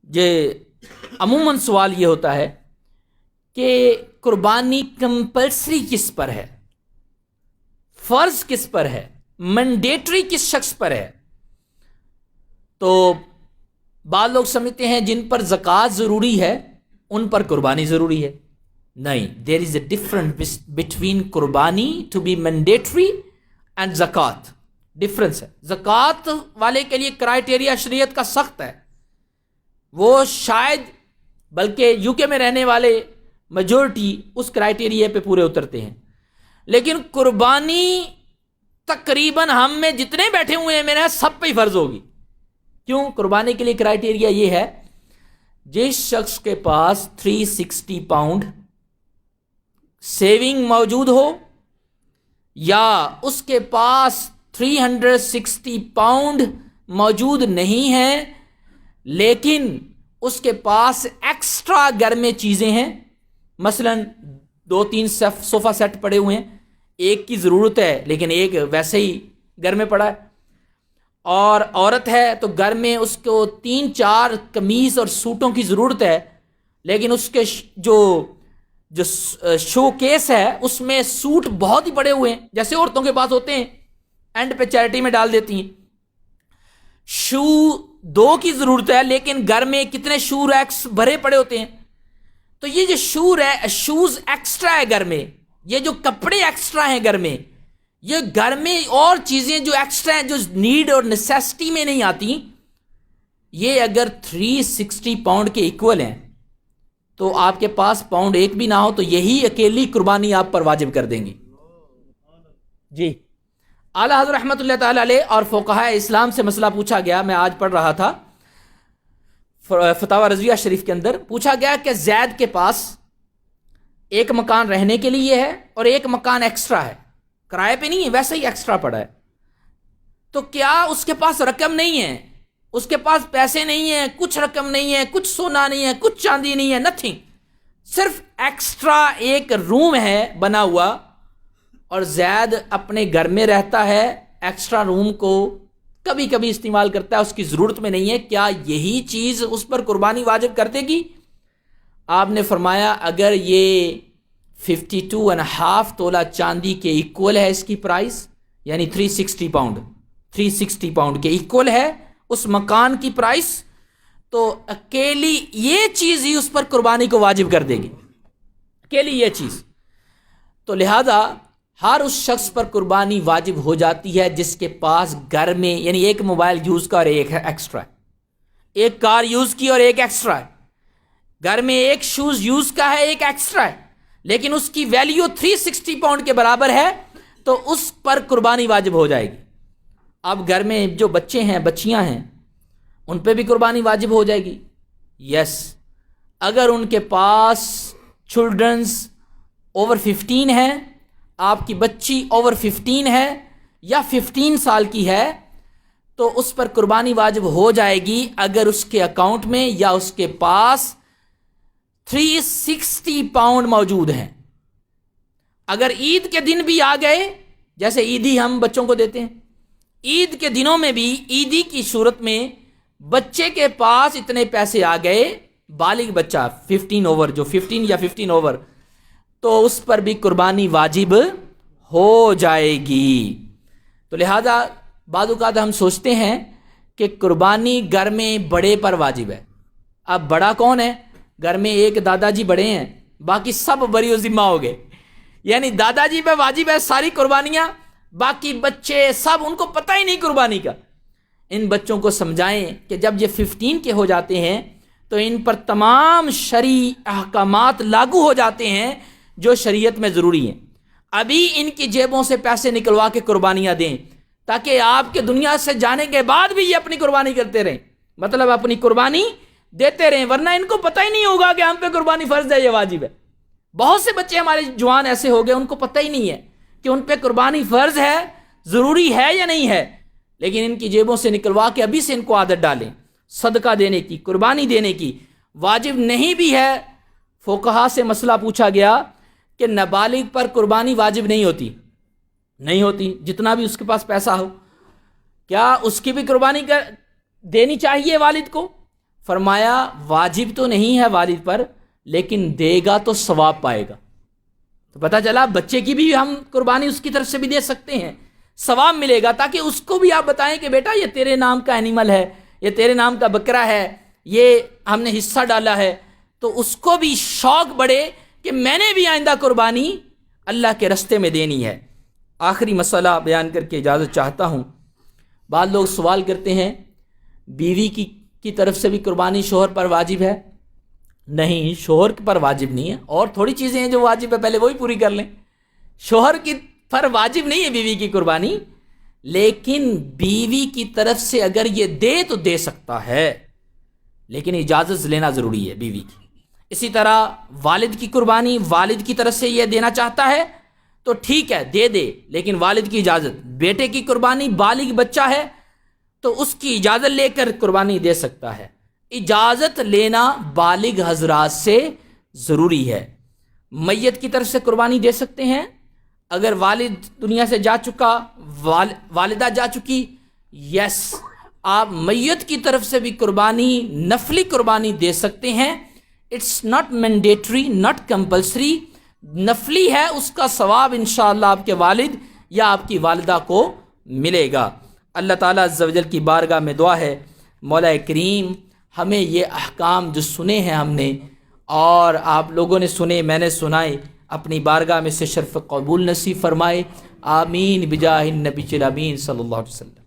یہ عموماً سوال یہ ہوتا ہے کہ قربانی کمپلسری کس پر ہے، فرض کس پر ہے، مینڈیٹری کس شخص پر ہے؟ تو بعض لوگ سمجھتے ہیں جن پر زکوٰۃ ضروری ہے ان پر قربانی ضروری ہے. نہیں، دیر از اے ڈفرنس بٹوین قربانی ٹو بی مینڈیٹری اینڈ زکوٰۃ. ڈفرنس ہے. زکوٰۃ والے کے لیے کرائیٹیریا شریعت کا سخت ہے، وہ شاید بلکہ یو کے میں رہنے والے میجورٹی اس کرائیٹیریا پہ پورے اترتے ہیں. لیکن قربانی تقریباً ہم میں جتنے بیٹھے ہوئے ہیں میرے سب پہ ہی فرض ہوگی. کیوں؟ قربانی کے لیے کرائیٹیریا یہ ہے، جس شخص کے پاس 360 پاؤنڈ سیونگ موجود ہو یا اس کے پاس 360 پاؤنڈ موجود نہیں ہے لیکن اس کے پاس ایکسٹرا گھر میں چیزیں ہیں، مثلا 2-3 صوفہ سیٹ پڑے ہوئے ہیں، ایک کی ضرورت ہے لیکن ایک ویسے ہی گھر میں پڑا ہے، اور عورت ہے تو گھر میں اس کو 3-4 قمیص اور سوٹوں کی ضرورت ہے لیکن اس کے جو شو کیس ہے اس میں سوٹ بہت ہی پڑے ہوئے ہیں، جیسے عورتوں کے پاس ہوتے ہیں، اینڈ پہ چیریٹی میں ڈال دیتی ہیں. شو 2 کی ضرورت ہے لیکن گھر میں کتنے شو ریکس بھرے پڑے ہوتے ہیں. تو یہ جو شوز ایکسٹرا ہے گھر میں، یہ جو کپڑے ایکسٹرا ہیں گھر میں، یہ گھر میں اور چیزیں جو ایکسٹرا ہیں جو نیڈ اور نیسیسٹی میں نہیں آتی، یہ اگر 360 پاؤنڈ کے ایکول ہیں تو آپ کے پاس پاؤنڈ 1 بھی نہ ہو تو یہی اکیلی قربانی آپ پر واجب کر دیں گی. جی، اعلیٰ حضرت رحمۃ اللہ تعالی علیہ اور فقہاء اسلام سے مسئلہ پوچھا گیا. میں آج پڑھ رہا تھا فتاوی رضویہ شریف کے اندر، پوچھا گیا کہ زید کے پاس ایک مکان رہنے کے لیے ہے اور ایک مکان ایکسٹرا ہے، کرائے پہ نہیں ہے، ویسے ہی ایکسٹرا پڑا ہے، تو کیا اس کے پاس رقم نہیں ہے، اس کے پاس پیسے نہیں ہیں، کچھ رقم نہیں ہے، کچھ سونا نہیں ہے، کچھ چاندی نہیں ہے، نتھنگ، صرف ایکسٹرا ایک روم ہے بنا ہوا اور زید اپنے گھر میں رہتا ہے، ایکسٹرا روم کو کبھی کبھی استعمال کرتا ہے، اس کی ضرورت میں نہیں ہے، کیا یہی چیز اس پر قربانی واجب کر دے گی؟ آپ نے فرمایا اگر یہ 52.5 تولہ چاندی کے ایکول ہے، اس کی پرائس یعنی 360 پاؤنڈ کے ایکول ہے اس مکان کی پرائس، تو اکیلی یہ چیز ہی اس پر قربانی کو واجب کر دے گی، اکیلی یہ چیز. تو لہذا ہر اس شخص پر قربانی واجب ہو جاتی ہے جس کے پاس گھر میں، یعنی ایک موبائل یوز کا اور ایک ایکسٹرا ہے، ایک کار یوز کی اور ایک ایکسٹرا ہے، گھر میں ایک شوز یوز کا ہے ایک ایکسٹرا ہے، لیکن اس کی ویلیو 360 پاؤنڈ کے برابر ہے تو اس پر قربانی واجب ہو جائے گی. اب گھر میں جو بچے ہیں، بچیاں ہیں، ان پہ بھی قربانی واجب ہو جائے گی. یس، اگر ان کے پاس چلڈرنز اوور 15 ہیں، آپ کی بچی اوور 15 ہے یا 15 سال کی ہے تو اس پر قربانی واجب ہو جائے گی اگر اس کے اکاؤنٹ میں یا اس کے پاس 360 پاؤنڈ موجود ہیں. اگر عید کے دن بھی آ گئے، جیسے عیدی ہم بچوں کو دیتے ہیں، عید کے دنوں میں بھی عیدی کی صورت میں بچے کے پاس اتنے پیسے آ گئے، بالغ بچہ 15 اوور، جو 15 یا 15 اوور، تو اس پر بھی قربانی واجب ہو جائے گی. تو لہذا بعض اوقات ہم سوچتے ہیں کہ قربانی گھر میں بڑے پر واجب ہے. اب بڑا کون ہے؟ گھر میں ایک دادا جی بڑے ہیں، باقی سب بری و ذمہ ہو گئے، یعنی دادا جی پہ واجب ہے ساری قربانیاں، باقی بچے سب ان کو پتہ ہی نہیں قربانی کا. ان بچوں کو سمجھائیں کہ جب یہ 15 کے ہو جاتے ہیں تو ان پر تمام شرعی احکامات لاگو ہو جاتے ہیں جو شریعت میں ضروری ہیں. ابھی ان کی جیبوں سے پیسے نکلوا کے قربانیاں دیں تاکہ آپ کے دنیا سے جانے کے بعد بھی یہ اپنی قربانی کرتے رہیں، مطلب اپنی قربانی دیتے رہیں، ورنہ ان کو پتہ ہی نہیں ہوگا کہ ہم پہ قربانی فرض ہے، یہ واجب ہے. بہت سے بچے ہمارے جوان ایسے ہو گئے ان کو پتہ ہی نہیں ہے کہ ان پہ قربانی فرض ہے، ضروری ہے یا نہیں ہے، لیکن ان کی جیبوں سے نکلوا کے ابھی سے ان کو عادت ڈالیں صدقہ دینے کی، قربانی دینے کی. واجب نہیں بھی ہے. فقہا سے مسئلہ پوچھا گیا کہ نابالغ پر قربانی واجب نہیں ہوتی جتنا بھی اس کے پاس پیسہ ہو، کیا اس کی بھی قربانی دینی چاہیے والد کو؟ فرمایا واجب تو نہیں ہے والد پر، لیکن دے گا تو ثواب پائے گا۔ تو پتہ چلا بچے کی بھی ہم قربانی اس کی طرف سے بھی دے سکتے ہیں، ثواب ملے گا، تاکہ اس کو بھی آپ بتائیں کہ بیٹا یہ تیرے نام کا اینیمل ہے، یہ تیرے نام کا بکرا ہے، یہ ہم نے حصہ ڈالا ہے، تو اس کو بھی شوق بڑھے کہ میں نے بھی آئندہ قربانی اللہ کے رستے میں دینی ہے۔ آخری مسئلہ بیان کر کے اجازت چاہتا ہوں۔ بعض لوگ سوال کرتے ہیں بیوی کی طرف سے بھی قربانی شوہر پر واجب ہے؟ نہیں، شوہر پر واجب نہیں ہے، اور تھوڑی چیزیں ہیں جو واجب ہے، پہلے وہی پوری کر لیں۔ شوہر کی پر واجب نہیں ہے بیوی کی قربانی، لیکن بیوی کی طرف سے اگر یہ دے تو دے سکتا ہے، لیکن اجازت لینا ضروری ہے بیوی کی۔ اسی طرح والد کی قربانی والد کی طرف سے یہ دینا چاہتا ہے تو ٹھیک ہے دے دے، لیکن والد کی اجازت۔ بیٹے کی قربانی بالغ بچہ ہے تو اس کی اجازت لے کر قربانی دے سکتا ہے۔ اجازت لینا بالغ حضرات سے ضروری ہے۔ میت کی طرف سے قربانی دے سکتے ہیں، اگر والد دنیا سے جا چکا، والدہ جا چکی، یس آپ میت کی طرف سے بھی قربانی، نفلی قربانی دے سکتے ہیں۔ It's not mandatory, not compulsory, نفلی ہے، اس کا ثواب انشاءاللہ آپ کے والد یا آپ کی والدہ کو ملے گا۔ اللہ تعالیٰ عز و جل کی بارگاہ میں دعا ہے مولا کریم ہمیں یہ احکام جو سنے ہیں ہم نے، اور آپ لوگوں نے سنے، میں نے سنائے، اپنی بارگاہ میں سے شرف قبول نصیب فرمائے۔ آمین بجاہ النبی الامین صلی اللہ علیہ وسلم۔